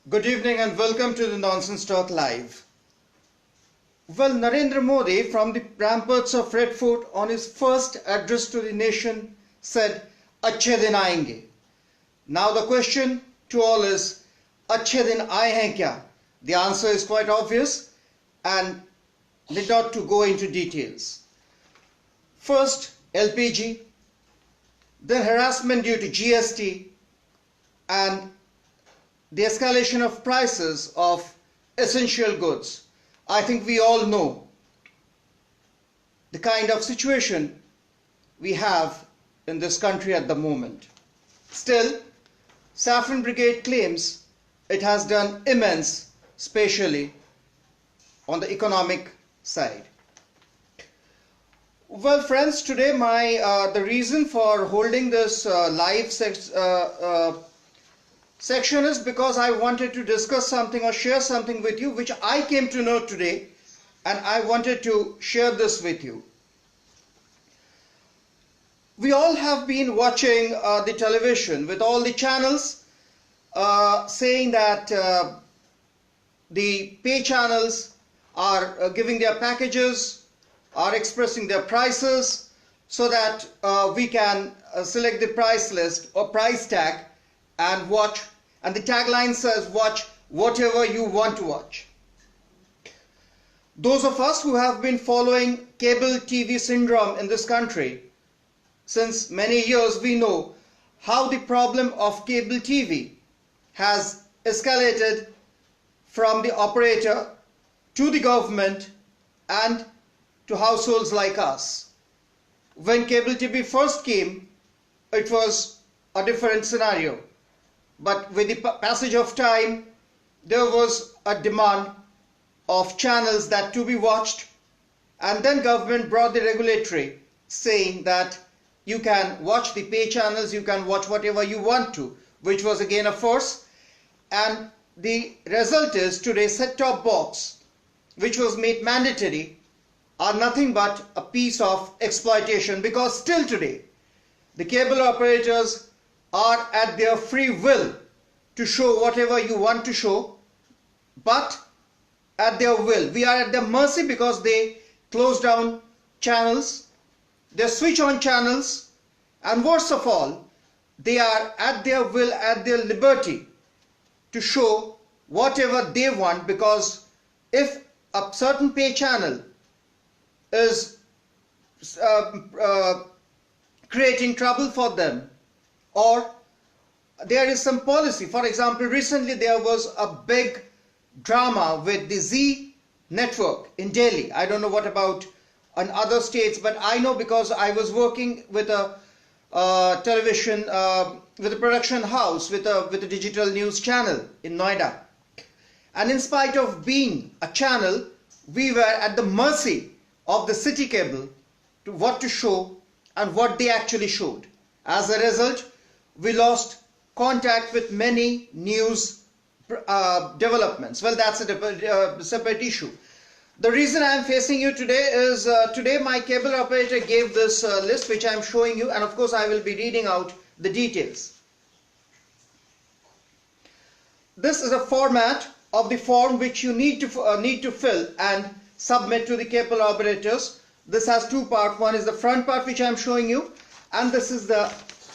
Good evening and welcome to the Nonsense Talk Live. Well, Narendra Modi from the ramparts of Red Fort on his first address to the nation said, "Achhe din aayenge." Now the question to all is, "Achhe din aaye hain kya?" The answer is quite obvious and need not to go into details. First, LPG, then harassment due to GST, and the escalation of prices of essential goods. I think we all know the kind of situation we have in this country at the moment. Still, Saffron Brigade claims it has done immense, especially on the economic side. Well, friends, today the reason for holding this live section is because I wanted to discuss something or share something with you which I came to know today, and I wanted to share this with you. We all have been watching the television with all the channels saying that the pay channels are giving their packages, are expressing their prices so that we can select the price list or price tag and watch, and the tagline says watch whatever you want to watch. Those of us who have been following cable TV syndrome in this country since many years, we know how the problem of cable TV has escalated from the operator to the government and to households like us. When cable TV first came, it was a different scenario. But with the passage of time, there was a demand of channels that to be watched, and then government brought the regulatory saying that you can watch the pay channels, you can watch whatever you want to, which was again a force. And the result is today set-top box, which was made mandatory, are nothing but a piece of exploitation, because still today the cable operators are at their free will to show whatever you want to show, but at their will. We are at their mercy because they close down channels, they switch on channels, and worst of all, they are at their will, at their liberty to show whatever they want, because if a certain pay channel is creating trouble for them, or there is some policy. For example, recently there was a big drama with the Z network in Delhi. I don't know what about on other states, but I know because I was working with a television, with a production house, with a digital news channel in Noida. And in spite of being a channel, we were at the mercy of the city cable to what to show and what they actually showed. As a result, we lost contact with many news developments. Well, that's a separate issue. The reason I am facing you today is today my cable operator gave this list which I am showing you, and of course I will be reading out the details. This is a format of the form which you need to fill and submit to the cable operators. This has two parts. One is the front part which I am showing you, and this is the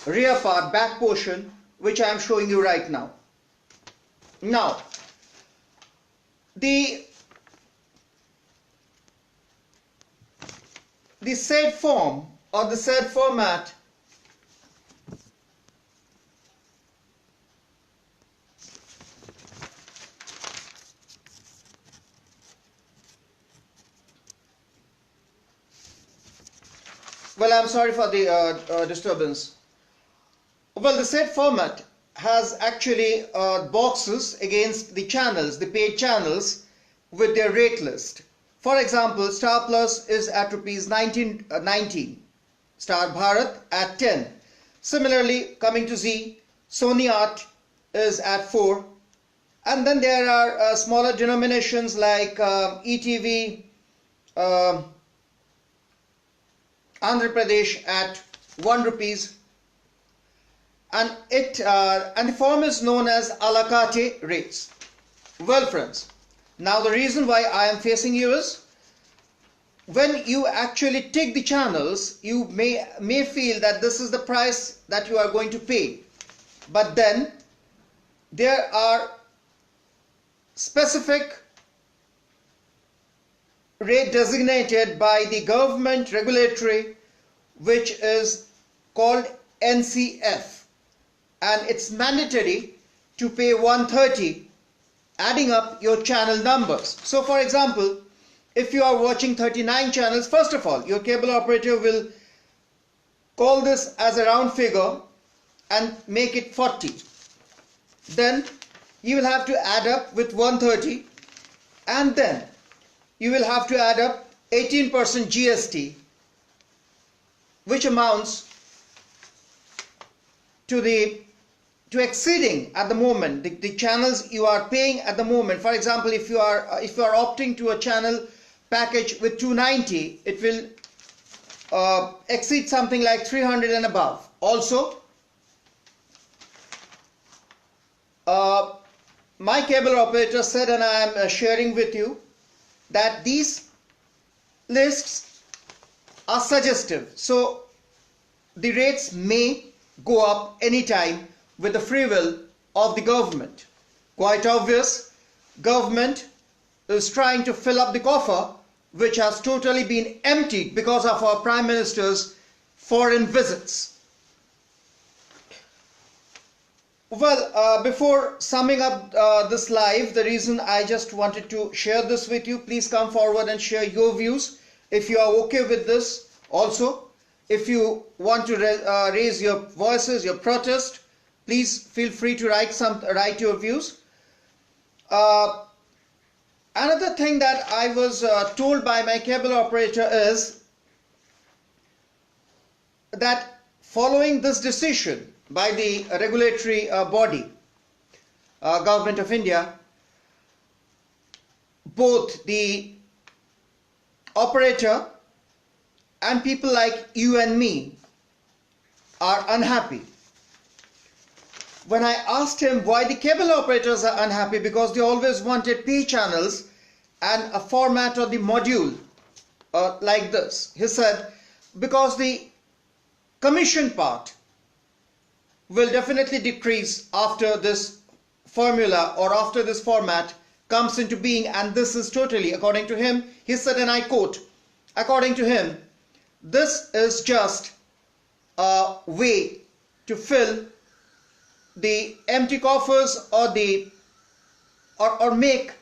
rear part, back portion, which I am showing you right now. Now, the said form or the said format well, I'm sorry for the disturbance. Well, the said format has actually boxes against the channels, the paid channels, with their rate list. For example, Star Plus is at rupees 19, Star Bharat at 10. Similarly, coming to Z, Sony Art is at 4. And then there are smaller denominations like ETV, Andhra Pradesh at 1 rupees. And the form is known as a la carte rates. Well friends, now the reason why I am facing you is, when you actually take the channels, you may feel that this is the price that you are going to pay. But then there are specific rate designated by the government regulatory, which is called NCF, and it's mandatory to pay 130, adding up your channel numbers. So for example, if you are watching 39 channels, first of all, your cable operator will call this as a round figure and make it 40. Then you will have to add up with 130, and then you will have to add up 18% GST, which amounts to exceeding at the moment the channels you are paying at the moment. For example, if you are opting to a channel package with 290, it will exceed something like 300 and above. Also, my cable operator said, and I am sharing with you, that these lists are suggestive, so the rates may go up anytime with the free will of the government. Quite obvious, government is trying to fill up the coffer, which has totally been emptied because of our Prime Minister's foreign visits. Well, before summing up this live, the reason I just wanted to share this with you, please come forward and share your views if you are okay with this. Also, if you want to raise your voices, your protest, please feel free to write your views. Another thing that I was told by my cable operator is that following this decision by the regulatory body, Government of India, both the operator and people like you and me are unhappy. When I asked him why the cable operators are unhappy, because they always wanted pay channels and a format of the module like this, he said, because the commission part will definitely decrease after this formula or after this format comes into being, and this is totally, according to him, he said, and I quote, according to him, this is just a way to fill the empty coffers or make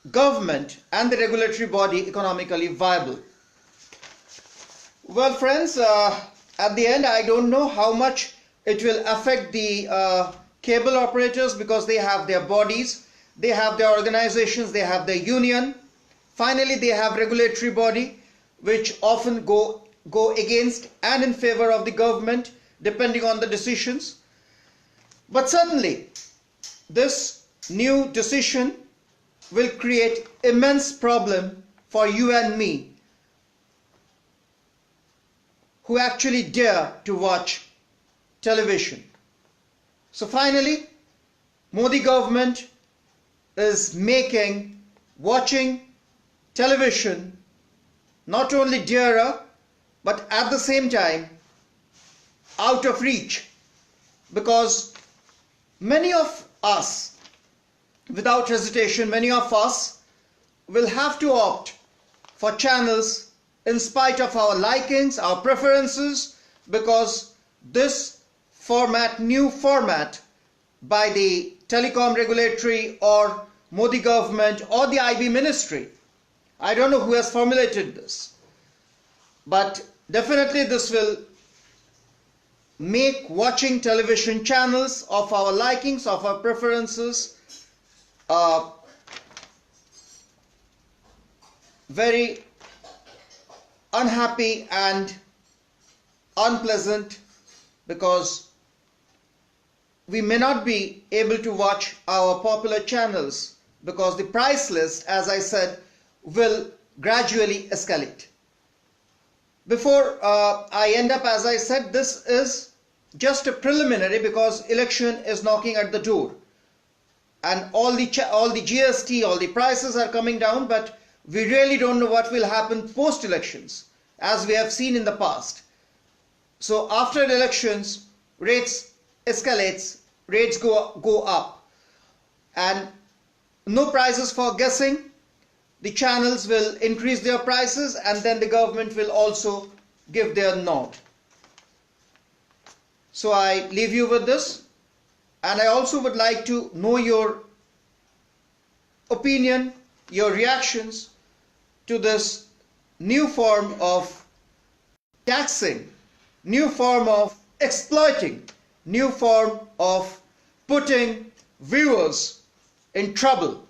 government and the regulatory body economically viable. Well friends, at the end, I don't know how much it will affect the cable operators, because they have their bodies, they have their organizations, they have their union. Finally, they have regulatory body, which often go against and in favor of the government, depending on the decisions. But certainly, this new decision will create immense problem for you and me, who actually dare to watch television. So finally, Modi government is making watching television not only dearer, but at the same time out of reach, because many of us, without hesitation, many of us will have to opt for channels in spite of our likings, our preferences, because this new format by the telecom regulatory or Modi government or the IB ministry, I don't know who has formulated this, but definitely this will make watching television channels of our likings, of our preferences, very unhappy and unpleasant, because we may not be able to watch our popular channels, because the price list, as I said, will gradually escalate. Before I end up, as I said, this is just a preliminary, because election is knocking at the door. and all the GST, all the prices are coming down, but we really don't know what will happen post elections, as we have seen in the past. So after elections, rates escalates, rates go up, and no prices for guessing. The channels will increase their prices, and then the government will also give their nod. So I leave you with this, and I also would like to know your opinion, your reactions to this new form of taxing, new form of exploiting, new form of putting viewers in trouble.